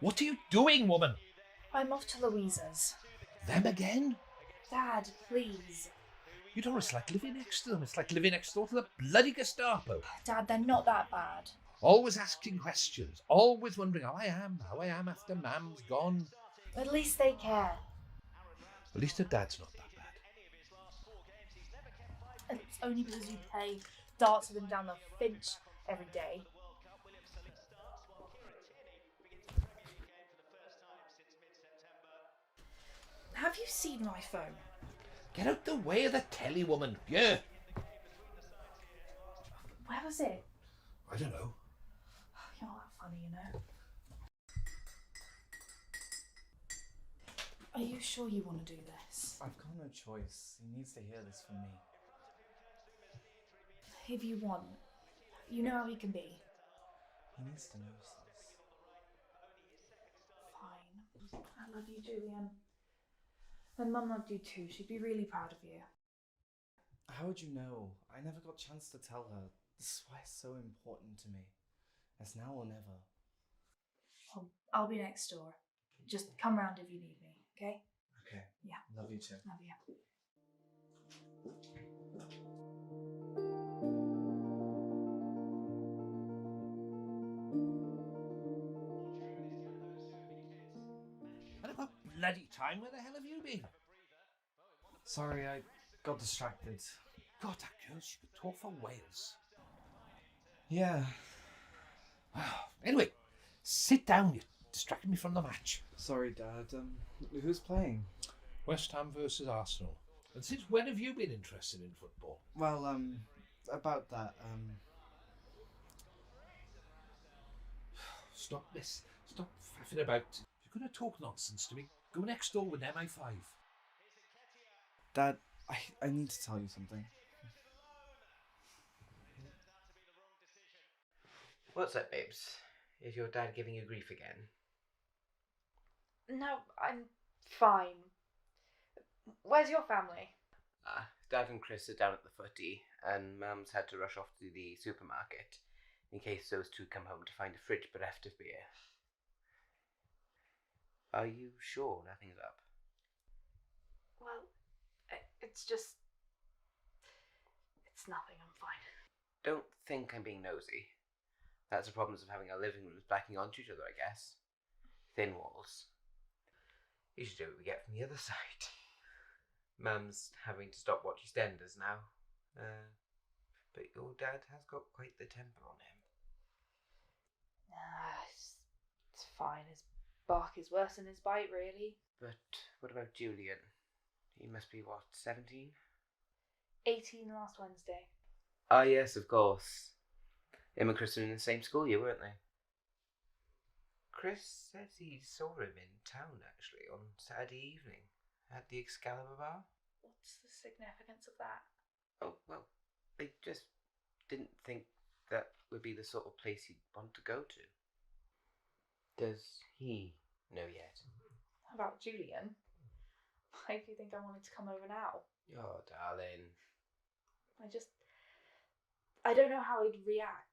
What are you doing, woman? I'm off to Louisa's. Them again? Dad, please. You know, it's like living next to them. It's like living next door to the bloody Gestapo. Dad, they're not that bad. Always asking questions. Always wondering how I am after Mam's gone. At least they care. At least her dad's not that bad. And it's only because you play darts with them down the Finch every day. Have you seen my phone? Get out the way of the telly, woman. Yeah. Where was it? I don't know. You're not that funny, you know. Are you sure you want to do this? I've got no choice. He needs to hear this from me. If you want. You know how he can be. He needs to know this. Fine. I love you, Julian. And Mum loved you too. She'd be really proud of you. How would you know? I never got a chance to tell her. This is why it's so important to me. It's now or never. I'll be next door. Just come round if you need me, okay? Okay. Yeah. Love you too. Love you. And about bloody time, where the hell have you been? Sorry, I got distracted. God, that girl, she could talk for Wales. Yeah. Anyway, sit down. You distracted me from the match. Sorry, Dad. Who's playing? West Ham versus Arsenal. And since when have you been interested in football? Well, about that, Stop this. Stop faffing about. If you're going to talk nonsense to me, go next door with MI5. Dad, I need to tell you something. What's up, babes? Is your dad giving you grief again? No, I'm fine. Where's your family? Dad and Chris are down at the footy, and Mum's had to rush off to the supermarket in case those two come home to find a fridge bereft of beer. Are you sure nothing's up? Well, it's just... It's nothing, I'm fine. Don't think I'm being nosy. That's the problems of having our living rooms backing onto each other, I guess. Thin walls. You should do what we get from the other side. Mum's having to stop watch EastEnders now. But your dad has got quite the temper on him. It's fine. His bark is worse than his bite, really. But what about Julian? He must be, what, 17? 18 last Wednesday. Ah, yes, of course. Him and Chris were in the same school year, weren't they? Chris says he saw him in town, actually, on Saturday evening, at the Excalibur Bar. What's the significance of that? Oh, well, they just didn't think that would be the sort of place he'd want to go to. Does he know yet? About Julian? Why do you think I wanted to come over now? Oh, darling. I don't know how he'd react.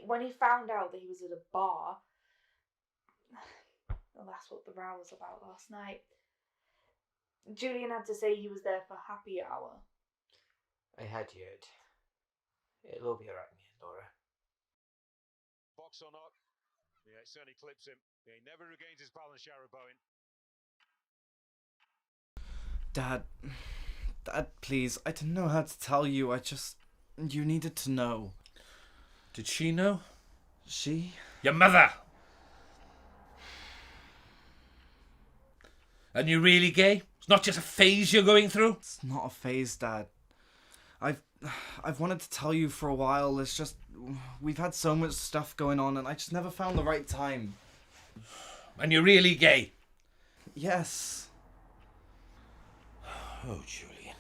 When he found out that he was at a bar, well, that's what the row was about last night. Julian had to say he was there for happy hour. I had heard. It'll all be alright, me and Laura. Box or not? Yeah, it certainly clips him. Yeah, he never regains his balance, Jarrod Bowen. Dad, please. I didn't know how to tell you. You needed to know. Did she know? She? Your mother! And you really gay? It's not just a phase you're going through? It's not a phase, Dad. I've wanted to tell you for a while. It's just we've had so much stuff going on, and I just never found the right time. And you're really gay? Yes. Oh, Julian.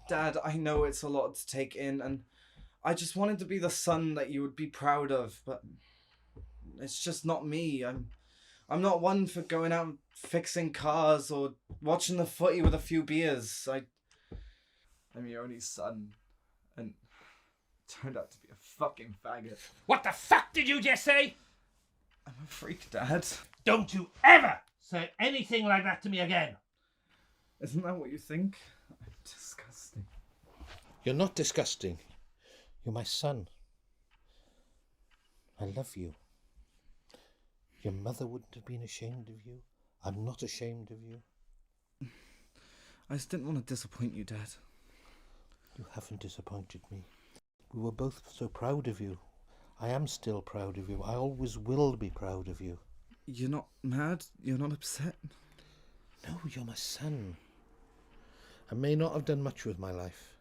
Dad, I know it's a lot to take in, and I just wanted to be the son that you would be proud of, but it's just not me. I'm not one for going out fixing cars or watching the footy with a few beers. I'm your only son, and turned out to be a fucking faggot. What the fuck did you just say? I'm a freak, Dad. Don't you ever say anything like that to me again. Isn't that what you think? I'm disgusting. You're not disgusting. You're my son. I love you. Your mother wouldn't have been ashamed of you. I'm not ashamed of you. I just didn't want to disappoint you, Dad. You haven't disappointed me. We were both so proud of you. I am still proud of you. I always will be proud of you. You're not mad? You're not upset? No, you're my son. I may not have done much with my life,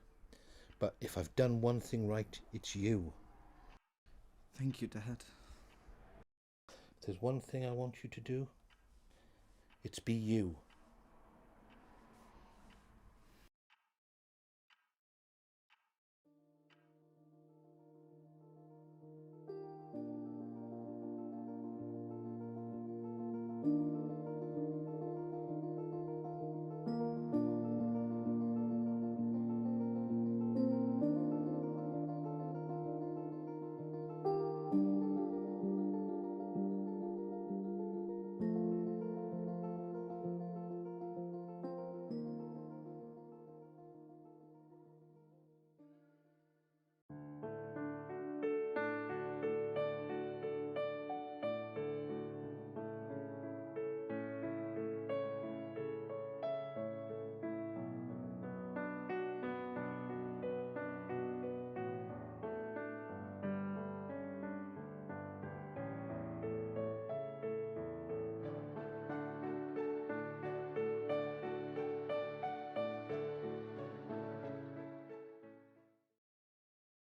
but if I've done one thing right, it's you. Thank you, Dad. If there's one thing I want you to do, it's be you.